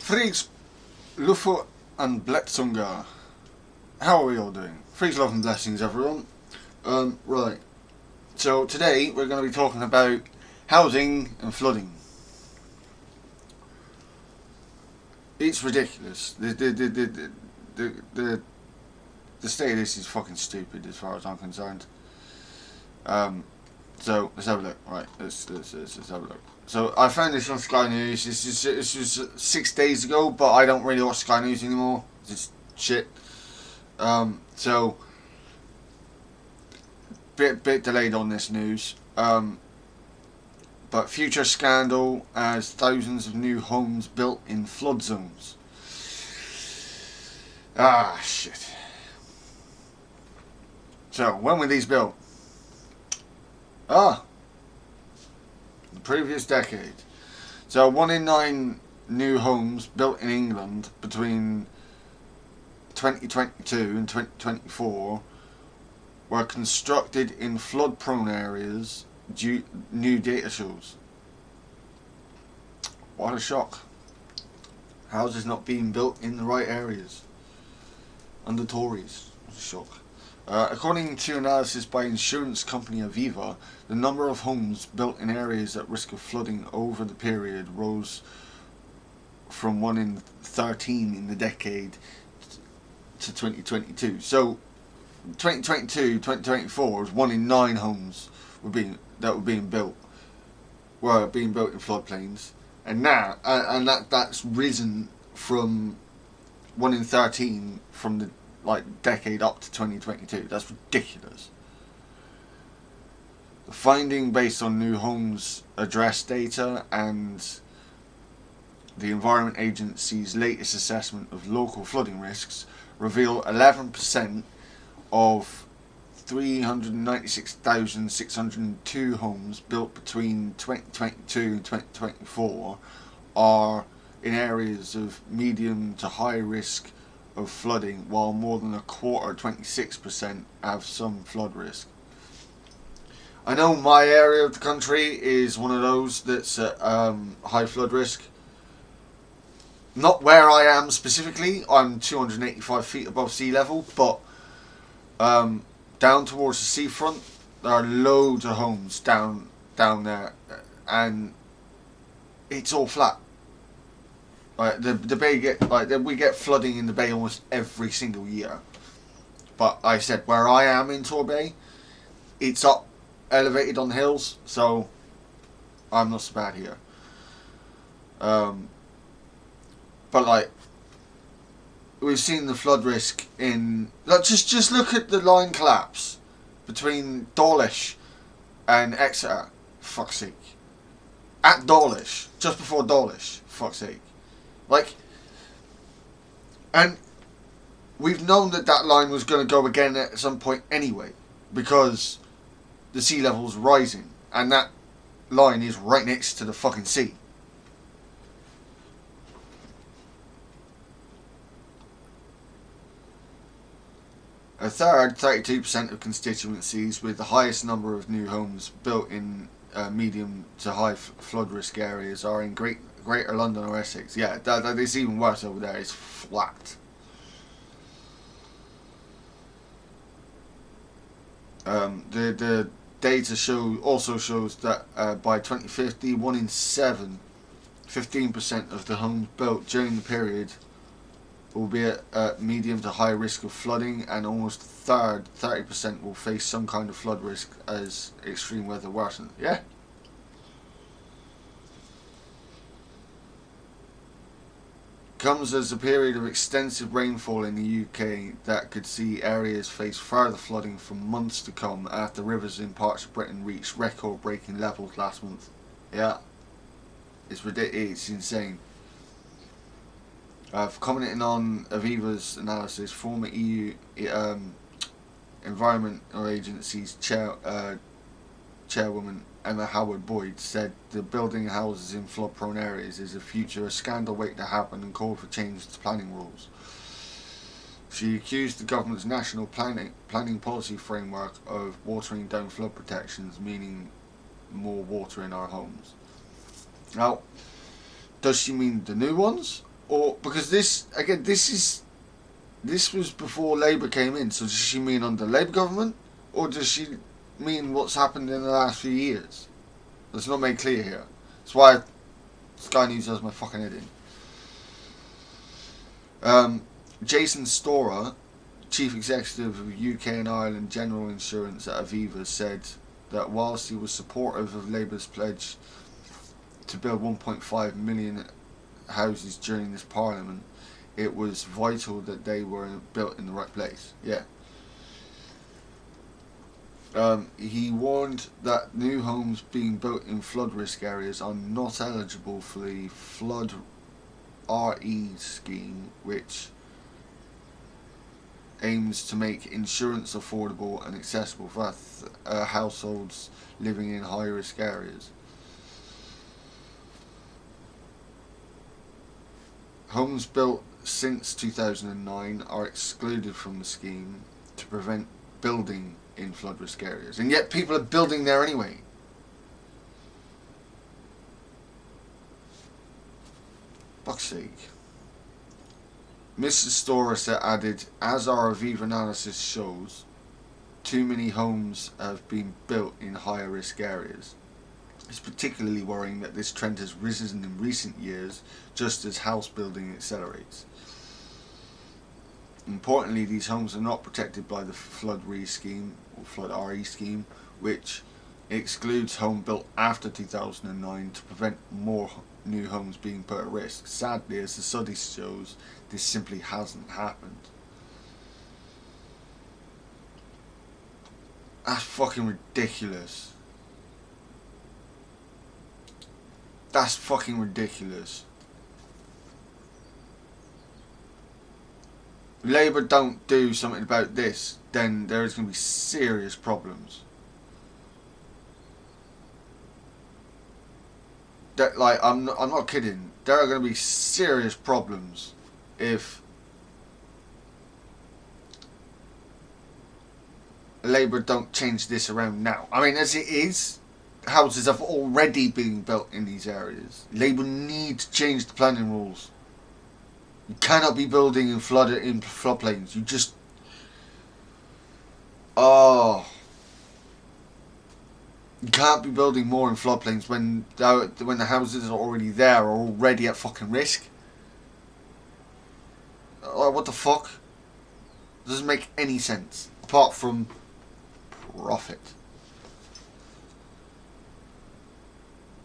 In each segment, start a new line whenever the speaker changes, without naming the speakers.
Freaks, Lufu and Bletsunga. How are we all doing? Freaks, love and blessings, everyone. Right. So today we're going to be talking about housing and flooding. It's ridiculous. The state of this is fucking stupid as far as I'm concerned. So let's have a look. Right, let's have a look. So I found this on Sky News. This was 6 days ago, but I don't really watch Sky News anymore. It's shit. So bit delayed on this news. But future scandal as thousands of new homes built in flood zones. Ah, shit. So when were these built? The previous decade. So 1 in 9 new homes built in England between 2022 and 2024 were constructed in flood-prone areas, new data shows. What a shock. Houses not being built in the right areas under Tories. What a shock. According to analysis by insurance company Aviva, the number of homes built in areas at risk of flooding over the period rose from 1 in 13 in the decade to 2022. So 2022, 2024 was 1 in 9 homes were being built in floodplains, and now that's risen from 1 in 13 from the decade up to 2022. That's ridiculous. The finding, based on new homes address data and the Environment Agency's latest assessment of local flooding risks, reveal 11% of 396,602 homes built between 2022 and 2024 are in areas of medium to high risk of flooding, while more than a quarter, 26%, have some flood risk. I know my area of the country is one of those that's at high flood risk. Not where I am specifically. I'm 285 feet above sea level, but down towards the seafront, there are loads of homes down there, and it's all flat. The bay we get flooding in the bay almost every single year. But like I said, where I am in Torbay, it's up, elevated on the hills, so I'm not so bad here. But we've seen the flood risk in just look at the line collapse between Dawlish and Exeter. Fuck's sake. At Dawlish, just before Dawlish. Fuck's sake. And we've known that line was going to go again at some point anyway, because the sea level's rising, and that line is right next to the fucking sea. A third, 32% of constituencies with the highest number of new homes built in medium to high flood risk areas are in Greater London or Essex. Yeah, it's even worse over there. It's flat. The data also shows that by 2050, 1 in 7, 15% of the homes built during the period will be at medium to high risk of flooding, and almost a third, 30%, will face some kind of flood risk as extreme weather worsens. Yeah. Comes as a period of extensive rainfall in the UK that could see areas face further flooding for months to come after rivers in parts of Britain reached record-breaking levels last month. Yeah. It's ridiculous. It's insane. Commenting on Aviva's analysis, former EU Environmental Agency's chairwoman Emma Howard-Boyd said the building houses in flood-prone areas is a future scandal waiting to happen, and called for change to planning rules. She accused the government's national planning policy framework of watering down flood protections, meaning more water in our homes. Now, does she mean the new ones, Or because this again, this was before Labour came in. So does she mean under Labour government, or does she mean what's happened in the last few years? That's not made clear here. That's why Sky News has my fucking head in. Jason Storer, Chief Executive of UK and Ireland General Insurance at Aviva, said that whilst he was supportive of Labour's pledge to build 1.5 million houses during this Parliament, it was vital that they were built in the right place. Yeah. He warned that new homes being built in flood risk areas are not eligible for the Flood RE scheme, which aims to make insurance affordable and accessible for households living in high risk areas. Homes built since 2009 are excluded from the scheme to prevent building in flood risk areas, and yet people are building there anyway. Fuck's sake. Mrs. Storer added, as our Aviva analysis shows, too many homes have been built in higher risk areas. It's particularly worrying that this trend has risen in recent years, just as house building accelerates. Importantly, these homes are not protected by the Flood RE scheme, or Flood RE scheme, which excludes home built after 2009 to prevent more new homes being put at risk. Sadly, as the study shows, this simply hasn't happened. That's fucking ridiculous. That's fucking ridiculous. Labour don't do something about this, then there is going to be serious problems. That, like, I'm not kidding. There are going to be serious problems if Labour don't change this around now. I mean, as it is, houses have already been built in these areas. Labour need to change the planning rules. You cannot be building in floodplains. You just... Oh... You can't be building more in floodplains when the houses are already there, are already at fucking risk. Like, what the fuck? It doesn't make any sense. Apart from profit.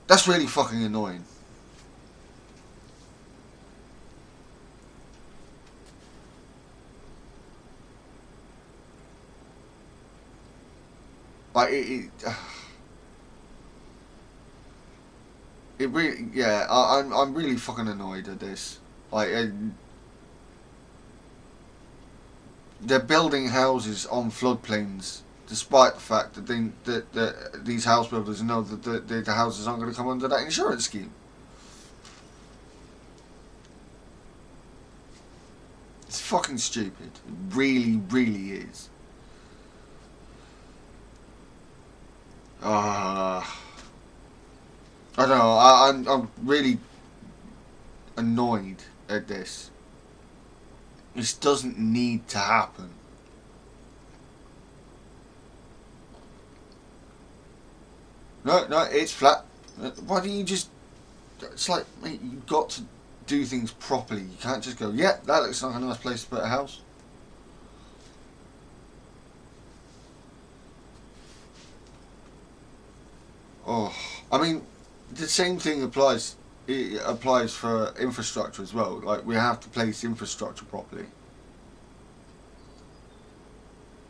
That's really fucking annoying. Like, it really, yeah, I'm really fucking annoyed at this. Like, they're building houses on floodplains, despite the fact that these house builders know that the houses aren't going to come under that insurance scheme. It's fucking stupid. It really, really is. I don't know. I'm really annoyed at this. This doesn't need to happen. No, it's flat. Why don't you just... It's like, mate, you've got to do things properly. You can't just go, yeah, that looks like a nice place to put a house. Oh, I mean, the same thing applies. It applies for infrastructure as well. Like, we have to place infrastructure properly.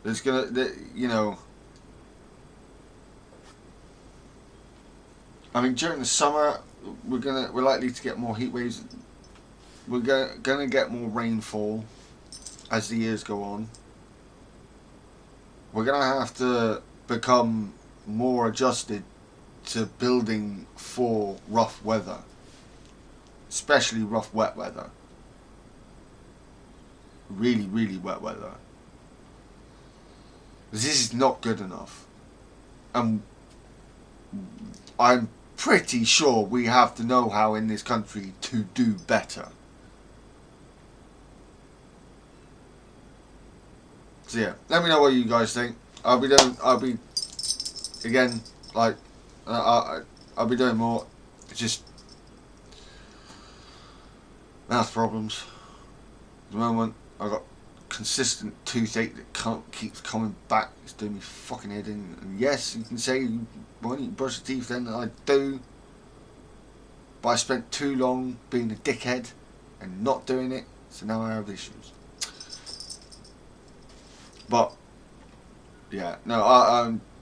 There's gonna, you know. I mean, during the summer, we're likely to get more heat waves. We're gonna get more rainfall as the years go on. We're gonna have to become more adjusted to building for rough weather, especially rough wet weather. Really, really wet weather. This is not good enough. And I'm pretty sure we have the know-how in this country to do better. So yeah, let me know what you guys think. I'll be again, like, I'll be doing more. It's just mouth problems. At the moment, I got consistent toothache that keeps coming back. It's doing me fucking head in. And yes, you can say, why don't you brush your teeth then? I do. But I spent too long being a dickhead and not doing it, so now I have issues. But yeah, no,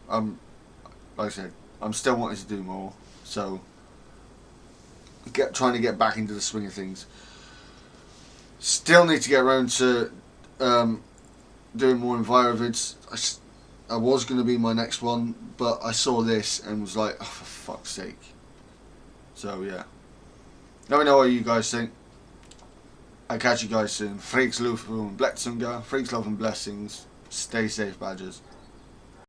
I'm like I said, I'm still wanting to do more. So trying to get back into the swing of things. Still need to get around to doing more envirovids. I was going to be my next one, but I saw this and was like, oh, for fuck's sake. So yeah, let me know what you guys think. I'll catch you guys soon. Freaks love and blessings. Freaks love and blessings. Stay safe, badgers.